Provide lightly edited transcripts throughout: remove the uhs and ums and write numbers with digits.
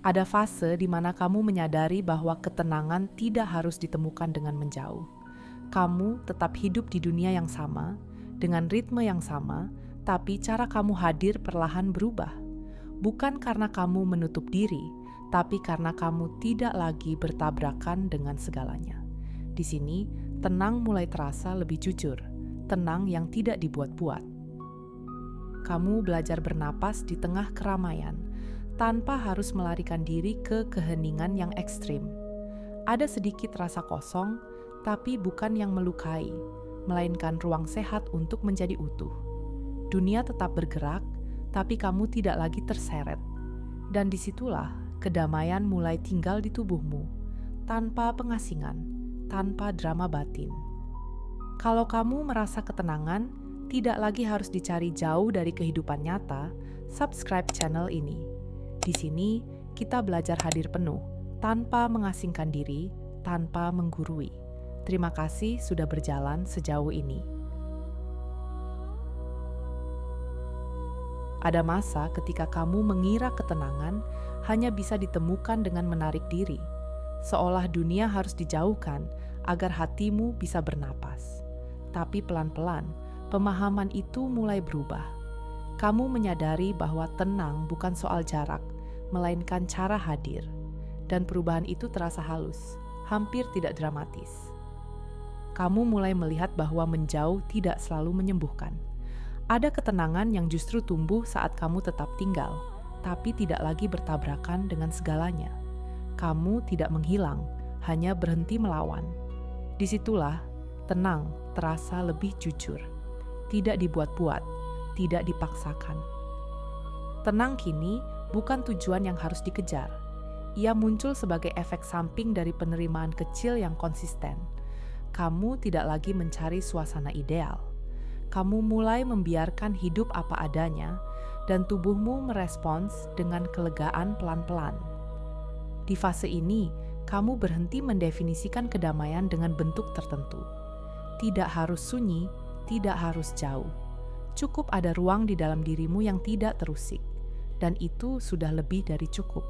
Ada fase di mana kamu menyadari bahwa ketenangan tidak harus ditemukan dengan menjauh. Kamu tetap hidup di dunia yang sama, dengan ritme yang sama, tapi cara kamu hadir perlahan berubah. Bukan karena kamu menutup diri, tapi karena kamu tidak lagi bertabrakan dengan segalanya. Di sini, tenang mulai terasa lebih jujur, tenang yang tidak dibuat-buat. Kamu belajar bernapas di tengah keramaian, tanpa harus melarikan diri ke keheningan yang ekstrim. Ada sedikit rasa kosong, tapi bukan yang melukai, melainkan ruang sehat untuk menjadi utuh. Dunia tetap bergerak, tapi kamu tidak lagi terseret. Dan disitulah kedamaian mulai tinggal di tubuhmu, tanpa pengasingan, tanpa drama batin. Kalau kamu merasa ketenangan, tidak lagi harus dicari jauh dari kehidupan nyata, subscribe channel ini. Di sini, kita belajar hadir penuh, tanpa mengasingkan diri, tanpa menggurui. Terima kasih sudah berjalan sejauh ini. Ada masa ketika kamu mengira ketenangan hanya bisa ditemukan dengan menarik diri, seolah dunia harus dijauhkan agar hatimu bisa bernapas. Tapi pelan-pelan, pemahaman itu mulai berubah. Kamu menyadari bahwa tenang bukan soal jarak, melainkan cara hadir. Dan perubahan itu terasa halus, hampir tidak dramatis. Kamu mulai melihat bahwa menjauh tidak selalu menyembuhkan. Ada ketenangan yang justru tumbuh saat kamu tetap tinggal, tapi tidak lagi bertabrakan dengan segalanya. Kamu tidak menghilang, hanya berhenti melawan. Disitulah tenang terasa lebih jujur, tidak dibuat-buat, tidak dipaksakan. Tenang kini bukan tujuan yang harus dikejar. Ia muncul sebagai efek samping dari penerimaan kecil yang konsisten. Kamu tidak lagi mencari suasana ideal. Kamu mulai membiarkan hidup apa adanya, dan tubuhmu merespons dengan kelegaan pelan-pelan. Di fase ini, kamu berhenti mendefinisikan kedamaian dengan bentuk tertentu. Tidak harus sunyi, tidak harus jauh. Cukup ada ruang di dalam dirimu yang tidak terusik, dan itu sudah lebih dari cukup.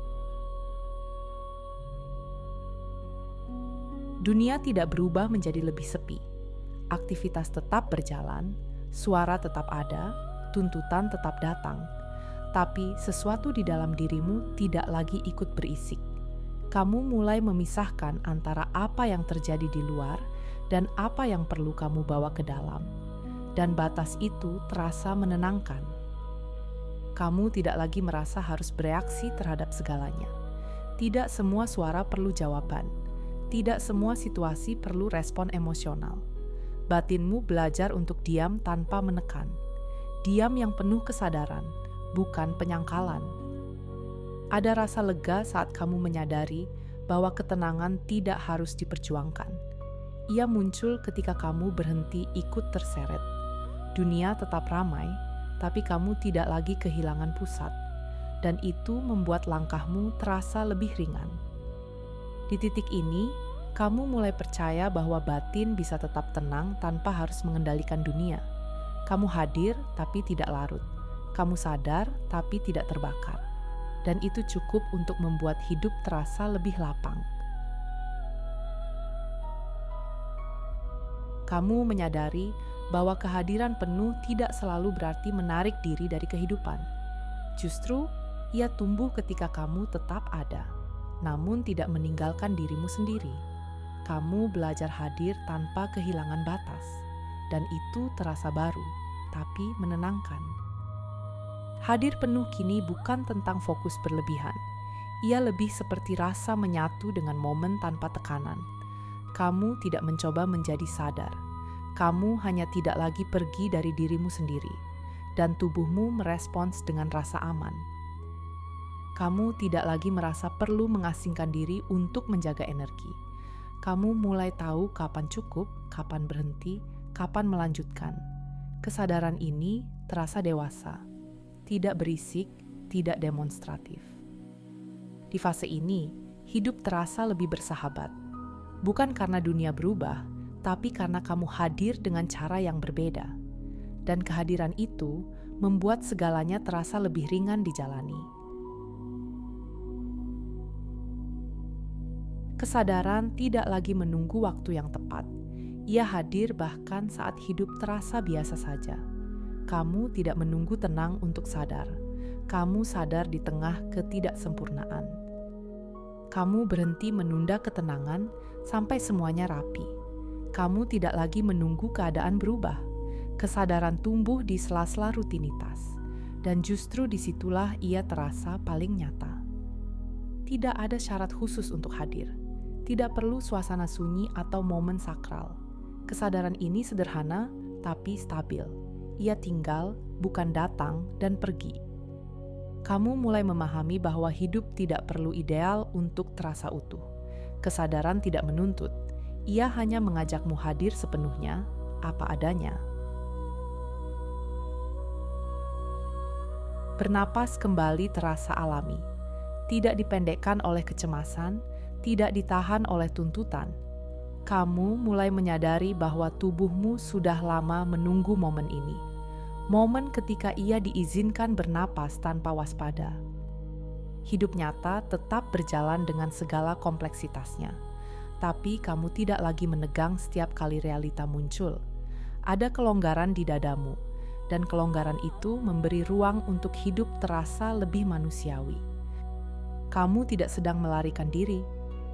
Dunia tidak berubah menjadi lebih sepi. Aktivitas tetap berjalan, suara tetap ada, tuntutan tetap datang. Tapi sesuatu di dalam dirimu tidak lagi ikut berisik. Kamu mulai memisahkan antara apa yang terjadi di luar dan apa yang perlu kamu bawa ke dalam. Dan batas itu terasa menenangkan. Kamu tidak lagi merasa harus bereaksi terhadap segalanya. Tidak semua suara perlu jawaban. Tidak semua situasi perlu respon emosional. Batinmu belajar untuk diam tanpa menekan. Diam yang penuh kesadaran, bukan penyangkalan. Ada rasa lega saat kamu menyadari bahwa ketenangan tidak harus diperjuangkan. Ia muncul ketika kamu berhenti ikut terseret. Dunia tetap ramai, tapi kamu tidak lagi kehilangan pusat, dan itu membuat langkahmu terasa lebih ringan. Di titik ini, kamu mulai percaya bahwa batin bisa tetap tenang tanpa harus mengendalikan dunia. Kamu hadir, tapi tidak larut. Kamu sadar, tapi tidak terbakar. Dan itu cukup untuk membuat hidup terasa lebih lapang. Kamu menyadari bahwa kehadiran penuh tidak selalu berarti menarik diri dari kehidupan. Justru, ia tumbuh ketika kamu tetap ada, namun tidak meninggalkan dirimu sendiri. Kamu belajar hadir tanpa kehilangan batas, dan itu terasa baru, tapi menenangkan. Hadir penuh kini bukan tentang fokus berlebihan. Ia lebih seperti rasa menyatu dengan momen tanpa tekanan. Kamu tidak mencoba menjadi sadar. Kamu hanya tidak lagi pergi dari dirimu sendiri, dan tubuhmu merespons dengan rasa aman. Kamu tidak lagi merasa perlu mengasingkan diri untuk menjaga energi. Kamu mulai tahu kapan cukup, kapan berhenti, kapan melanjutkan. Kesadaran ini terasa dewasa, tidak berisik, tidak demonstratif. Di fase ini, hidup terasa lebih bersahabat. Bukan karena dunia berubah, tapi karena kamu hadir dengan cara yang berbeda. Dan kehadiran itu membuat segalanya terasa lebih ringan dijalani. Kesadaran tidak lagi menunggu waktu yang tepat. Ia hadir bahkan saat hidup terasa biasa saja. Kamu tidak menunggu tenang untuk sadar. Kamu sadar di tengah ketidaksempurnaan. Kamu berhenti menunda ketenangan sampai semuanya rapi. Kamu tidak lagi menunggu keadaan berubah. Kesadaran tumbuh di sela-sela rutinitas, dan justru disitulah ia terasa paling nyata. Tidak ada syarat khusus untuk hadir. Tidak perlu suasana sunyi atau momen sakral. Kesadaran ini sederhana tapi stabil. Ia tinggal, bukan datang dan pergi. Kamu mulai memahami bahwa hidup tidak perlu ideal untuk terasa utuh. Kesadaran tidak menuntut. Ia hanya mengajakmu hadir sepenuhnya, apa adanya. Bernapas kembali terasa alami. Tidak dipendekkan oleh kecemasan, tidak ditahan oleh tuntutan. Kamu mulai menyadari bahwa tubuhmu sudah lama menunggu momen ini. Momen ketika ia diizinkan bernapas tanpa waspada. Hidup nyata tetap berjalan dengan segala kompleksitasnya. Tapi kamu tidak lagi menegang setiap kali realita muncul. Ada kelonggaran di dadamu, dan kelonggaran itu memberi ruang untuk hidup terasa lebih manusiawi. Kamu tidak sedang melarikan diri.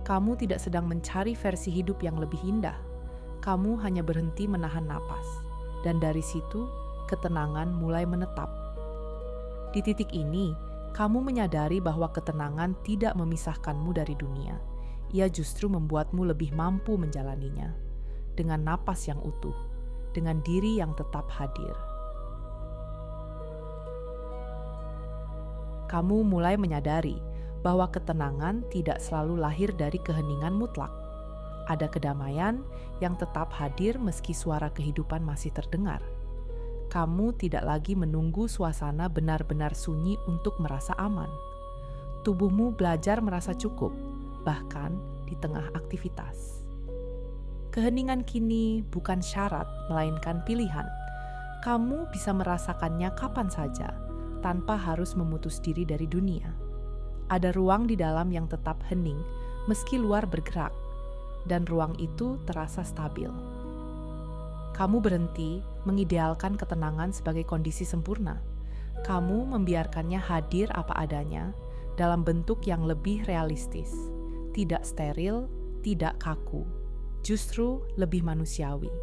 Kamu tidak sedang mencari versi hidup yang lebih indah. Kamu hanya berhenti menahan napas. Dan dari situ, ketenangan mulai menetap. Di titik ini, kamu menyadari bahwa ketenangan tidak memisahkanmu dari dunia. Ia justru membuatmu lebih mampu menjalaninya. Dengan napas yang utuh, dengan diri yang tetap hadir. Kamu mulai menyadari bahwa ketenangan tidak selalu lahir dari keheningan mutlak. Ada kedamaian yang tetap hadir meski suara kehidupan masih terdengar. Kamu tidak lagi menunggu suasana benar-benar sunyi untuk merasa aman. Tubuhmu belajar merasa cukup, bahkan di tengah aktivitas. Keheningan kini bukan syarat, melainkan pilihan. Kamu bisa merasakannya kapan saja, tanpa harus memutus diri dari dunia. Ada ruang di dalam yang tetap hening, meski luar bergerak, dan ruang itu terasa stabil. Kamu berhenti mengidealkan ketenangan sebagai kondisi sempurna. Kamu membiarkannya hadir apa adanya, dalam bentuk yang lebih realistis. Tidak steril, tidak kaku, justru lebih manusiawi.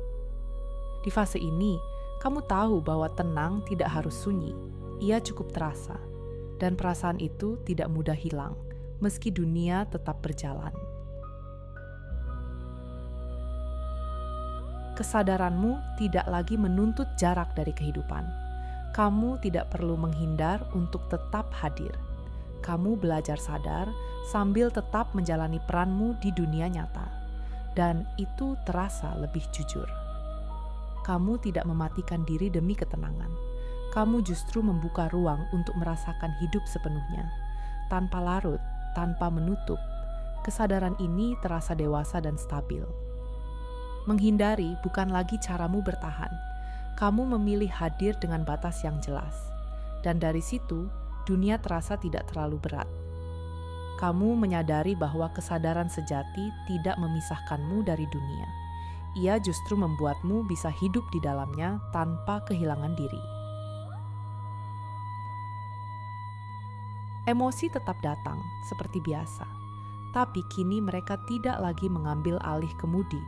Di fase ini, kamu tahu bahwa tenang tidak harus sunyi, ia cukup terasa. Dan perasaan itu tidak mudah hilang, meski dunia tetap berjalan. Kesadaranmu tidak lagi menuntut jarak dari kehidupan. Kamu tidak perlu menghindar untuk tetap hadir. Kamu belajar sadar sambil tetap menjalani peranmu di dunia nyata. Dan itu terasa lebih jujur. Kamu tidak mematikan diri demi ketenangan. Kamu justru membuka ruang untuk merasakan hidup sepenuhnya, tanpa larut, tanpa menutup. Kesadaran ini terasa dewasa dan stabil. Menghindari bukan lagi caramu bertahan. Kamu memilih hadir dengan batas yang jelas. Dan dari situ, dunia terasa tidak terlalu berat. Kamu menyadari bahwa kesadaran sejati tidak memisahkanmu dari dunia. Ia justru membuatmu bisa hidup di dalamnya tanpa kehilangan diri. Emosi tetap datang, seperti biasa. Tapi kini mereka tidak lagi mengambil alih kemudi.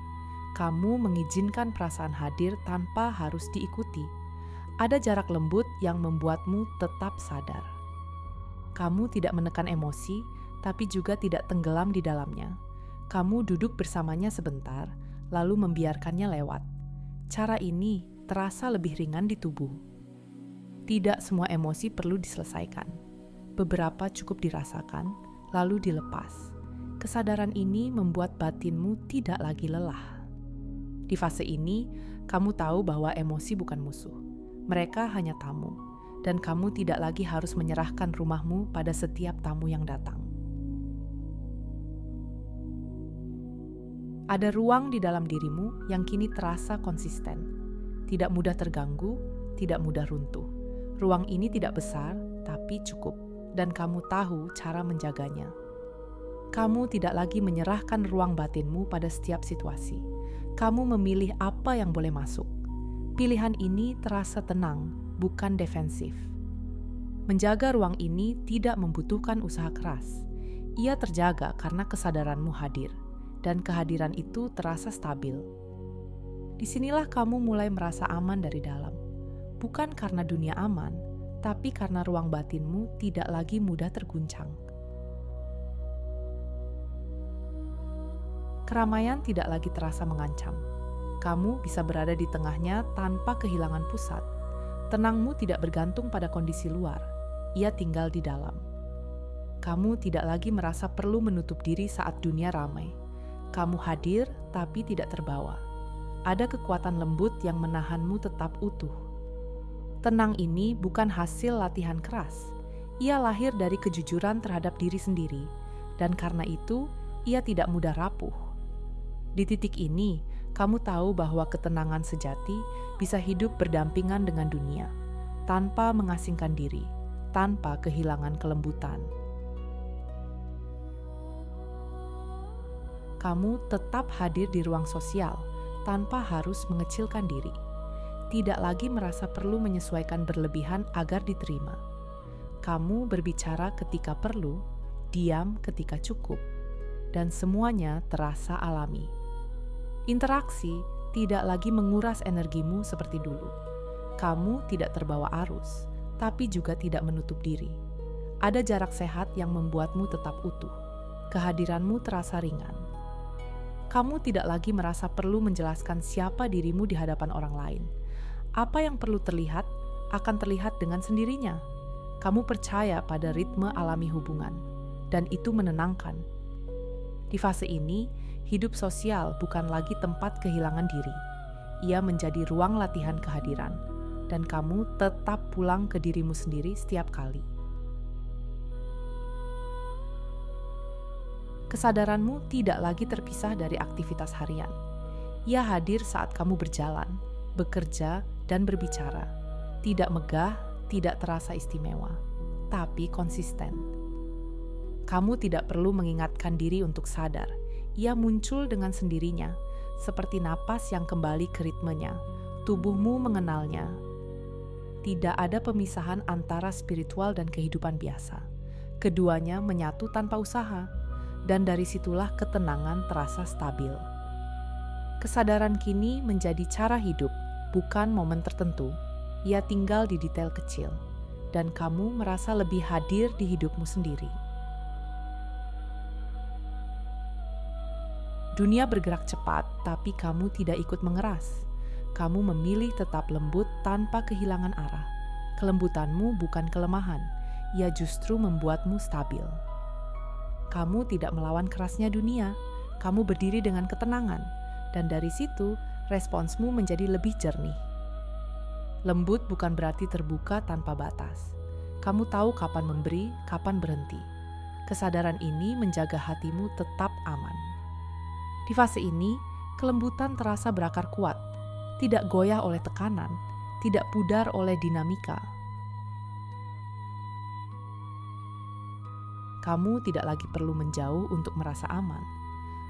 Kamu mengizinkan perasaan hadir tanpa harus diikuti. Ada jarak lembut yang membuatmu tetap sadar. Kamu tidak menekan emosi, tapi juga tidak tenggelam di dalamnya. Kamu duduk bersamanya sebentar, lalu membiarkannya lewat. Cara ini terasa lebih ringan di tubuh. Tidak semua emosi perlu diselesaikan. Beberapa cukup dirasakan, lalu dilepas. Kesadaran ini membuat batinmu tidak lagi lelah. Di fase ini, kamu tahu bahwa emosi bukan musuh. Mereka hanya tamu, dan kamu tidak lagi harus menyerahkan rumahmu pada setiap tamu yang datang. Ada ruang di dalam dirimu yang kini terasa konsisten. Tidak mudah terganggu, tidak mudah runtuh. Ruang ini tidak besar, tapi cukup. Dan kamu tahu cara menjaganya. Kamu tidak lagi menyerahkan ruang batinmu pada setiap situasi. Kamu memilih apa yang boleh masuk. Pilihan ini terasa tenang, bukan defensif. Menjaga ruang ini tidak membutuhkan usaha keras. Ia terjaga karena kesadaranmu hadir, dan kehadiran itu terasa stabil. Disinilah kamu mulai merasa aman dari dalam. Bukan karena dunia aman, tapi karena ruang batinmu tidak lagi mudah terguncang. Keramaian tidak lagi terasa mengancam. Kamu bisa berada di tengahnya tanpa kehilangan pusat. Tenangmu tidak bergantung pada kondisi luar. Ia tinggal di dalam. Kamu tidak lagi merasa perlu menutup diri saat dunia ramai. Kamu hadir tapi tidak terbawa. Ada kekuatan lembut yang menahanmu tetap utuh. Tenang ini bukan hasil latihan keras. Ia lahir dari kejujuran terhadap diri sendiri, dan karena itu ia tidak mudah rapuh. Di titik ini, kamu tahu bahwa ketenangan sejati bisa hidup berdampingan dengan dunia, tanpa mengasingkan diri, tanpa kehilangan kelembutan. Kamu tetap hadir di ruang sosial, tanpa harus mengecilkan diri. Tidak lagi merasa perlu menyesuaikan berlebihan agar diterima. Kamu berbicara ketika perlu, diam ketika cukup, dan semuanya terasa alami. Interaksi tidak lagi menguras energimu seperti dulu. Kamu tidak terbawa arus, tapi juga tidak menutup diri. Ada jarak sehat yang membuatmu tetap utuh. Kehadiranmu terasa ringan. Kamu tidak lagi merasa perlu menjelaskan siapa dirimu di hadapan orang lain. Apa yang perlu terlihat akan terlihat dengan sendirinya. Kamu percaya pada ritme alami hubungan, dan itu menenangkan. Di fase ini, hidup sosial bukan lagi tempat kehilangan diri. Ia menjadi ruang latihan kehadiran, dan kamu tetap pulang ke dirimu sendiri setiap kali. Kesadaranmu tidak lagi terpisah dari aktivitas harian. Ia hadir saat kamu berjalan, bekerja, dan berbicara. Tidak megah, tidak terasa istimewa, tapi konsisten. Kamu tidak perlu mengingatkan diri untuk sadar. Ia muncul dengan sendirinya, seperti napas yang kembali ke ritmenya. Tubuhmu mengenalnya. Tidak ada pemisahan antara spiritual dan kehidupan biasa. Keduanya menyatu tanpa usaha, dan dari situlah ketenangan terasa stabil. Kesadaran kini menjadi cara hidup, bukan momen tertentu. Ia tinggal di detail kecil, dan kamu merasa lebih hadir di hidupmu sendiri. Dunia bergerak cepat, tapi kamu tidak ikut mengeras. Kamu memilih tetap lembut tanpa kehilangan arah. Kelembutanmu bukan kelemahan, ia justru membuatmu stabil. Kamu tidak melawan kerasnya dunia, kamu berdiri dengan ketenangan, dan dari situ responsmu menjadi lebih jernih. Lembut bukan berarti terbuka tanpa batas. Kamu tahu kapan memberi, kapan berhenti. Kesadaran ini menjaga hatimu tetap aman. Di fase ini, kelembutan terasa berakar kuat, tidak goyah oleh tekanan, tidak pudar oleh dinamika. Kamu tidak lagi perlu menjauh untuk merasa aman.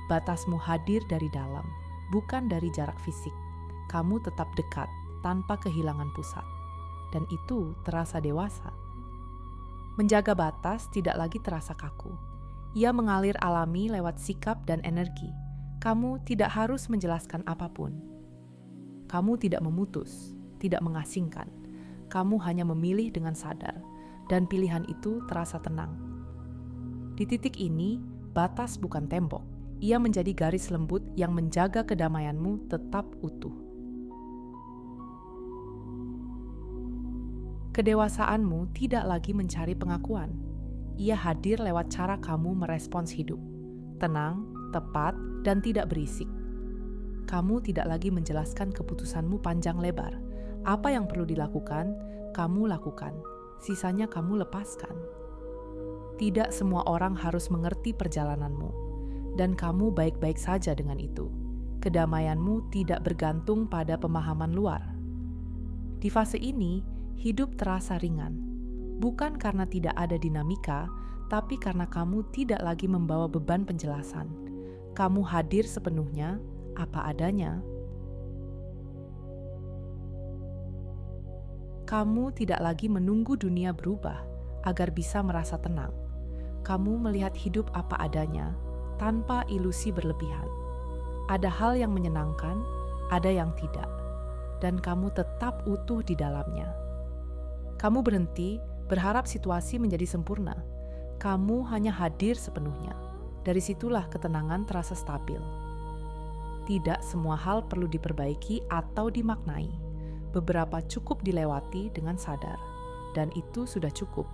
Batasmu hadir dari dalam, bukan dari jarak fisik. Kamu tetap dekat, tanpa kehilangan pusat. Dan itu terasa dewasa. Menjaga batas tidak lagi terasa kaku. Ia mengalir alami lewat sikap dan energi. Kamu tidak harus menjelaskan apapun. Kamu tidak memutus, tidak mengasingkan. Kamu hanya memilih dengan sadar, dan pilihan itu terasa tenang. Di titik ini, batas bukan tembok. Ia menjadi garis lembut yang menjaga kedamaianmu tetap utuh. Kedewasaanmu tidak lagi mencari pengakuan. Ia hadir lewat cara kamu merespons hidup. Tenang, tepat, dan tidak berisik. Kamu tidak lagi menjelaskan keputusanmu panjang lebar. Apa yang perlu dilakukan, kamu lakukan. Sisanya kamu lepaskan. Tidak semua orang harus mengerti perjalananmu, dan kamu baik-baik saja dengan itu. Kedamaianmu tidak bergantung pada pemahaman luar. Di fase ini, hidup terasa ringan. bukan karena tidak ada dinamika, tapi karena kamu tidak lagi membawa beban penjelasan. Kamu hadir sepenuhnya, apa adanya. Kamu tidak lagi menunggu dunia berubah agar bisa merasa tenang. Kamu melihat hidup apa adanya, tanpa ilusi berlebihan. Ada hal yang menyenangkan, ada yang tidak, dan kamu tetap utuh di dalamnya. Kamu berhenti berharap situasi menjadi sempurna. Kamu hanya hadir sepenuhnya. Dari situlah ketenangan terasa stabil. Tidak semua hal perlu diperbaiki atau dimaknai. Beberapa cukup dilewati dengan sadar, dan itu sudah cukup.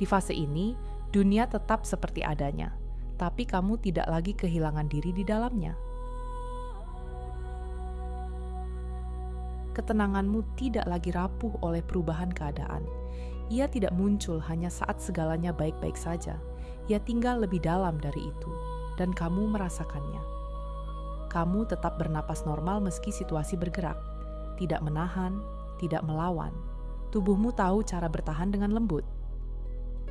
Di fase ini, dunia tetap seperti adanya, tapi kamu tidak lagi kehilangan diri di dalamnya. Ketenanganmu tidak lagi rapuh oleh perubahan keadaan. Ia tidak muncul hanya saat segalanya baik-baik saja. Ia tinggal lebih dalam dari itu, dan kamu merasakannya. Kamu tetap bernapas normal meski situasi bergerak, tidak menahan, tidak melawan. Tubuhmu tahu cara bertahan dengan lembut.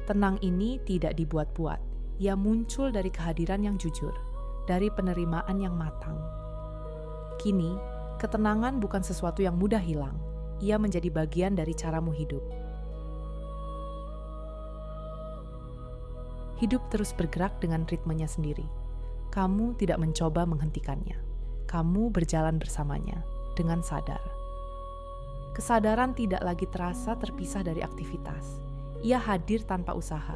Tenang ini tidak dibuat-buat. Ia muncul dari kehadiran yang jujur, dari penerimaan yang matang. Kini, ketenangan bukan sesuatu yang mudah hilang. Ia menjadi bagian dari caramu hidup. Hidup terus bergerak dengan ritmenya sendiri. Kamu tidak mencoba menghentikannya. Kamu berjalan bersamanya dengan sadar. Kesadaran tidak lagi terasa terpisah dari aktivitas. Ia hadir tanpa usaha,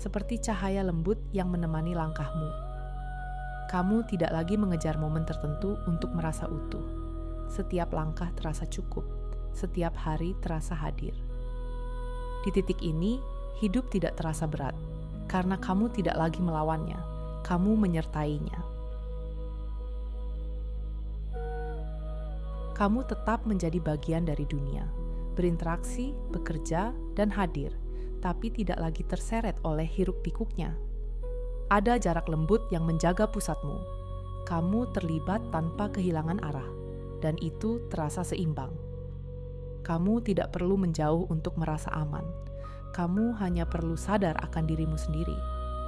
seperti cahaya lembut yang menemani langkahmu. Kamu tidak lagi mengejar momen tertentu untuk merasa utuh. Setiap langkah terasa cukup, setiap hari terasa hadir. Di titik ini, hidup tidak terasa berat, karena kamu tidak lagi melawannya, kamu menyertainya. Kamu tetap menjadi bagian dari dunia, berinteraksi, bekerja, dan hadir, tapi tidak lagi terseret oleh hiruk-pikuknya. Ada jarak lembut yang menjaga pusatmu. Kamu terlibat tanpa kehilangan arah, dan itu terasa seimbang. Kamu tidak perlu menjauh untuk merasa aman. Kamu hanya perlu sadar akan dirimu sendiri.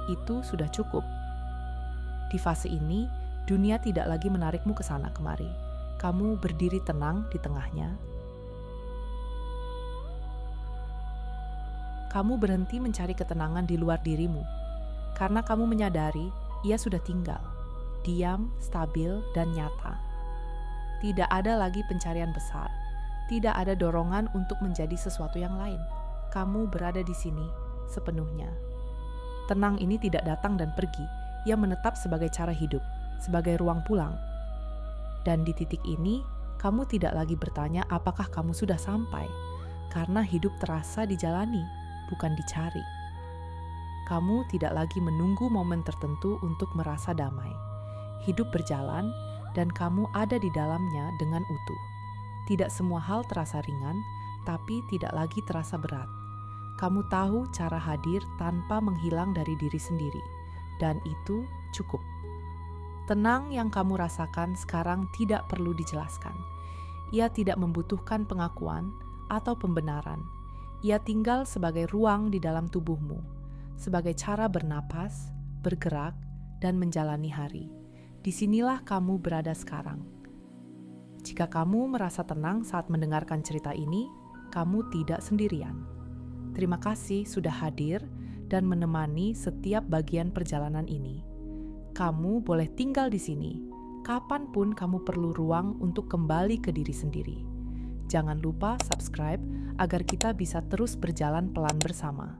Itu sudah cukup. Di fase ini, dunia tidak lagi menarikmu ke sana kemari. Kamu berdiri tenang di tengahnya. Kamu berhenti mencari ketenangan di luar dirimu, karena kamu menyadari ia sudah tinggal, diam, stabil, dan nyata. Tidak ada lagi pencarian besar, tidak ada dorongan untuk menjadi sesuatu yang lain. Kamu berada di sini sepenuhnya. Tenang ini tidak datang dan pergi, ia menetap sebagai cara hidup, sebagai ruang pulang. Dan di titik ini, kamu tidak lagi bertanya apakah kamu sudah sampai, karena hidup terasa dijalani, bukan dicari. Kamu tidak lagi menunggu momen tertentu untuk merasa damai. Hidup berjalan, dan kamu ada di dalamnya dengan utuh. Tidak semua hal terasa ringan, tapi tidak lagi terasa berat. Kamu tahu cara hadir tanpa menghilang dari diri sendiri, dan itu cukup. Tenang yang kamu rasakan sekarang tidak perlu dijelaskan. Ia tidak membutuhkan pengakuan atau pembenaran. Ia tinggal sebagai ruang di dalam tubuhmu, sebagai cara bernapas, bergerak, dan menjalani hari. Disinilah kamu berada sekarang. Jika kamu merasa tenang saat mendengarkan cerita ini, kamu tidak sendirian. Terima kasih sudah hadir dan menemani setiap bagian perjalanan ini. Kamu boleh tinggal di sini, kapanpun kamu perlu ruang untuk kembali ke diri sendiri. Jangan lupa subscribe agar kita bisa terus berjalan pelan bersama.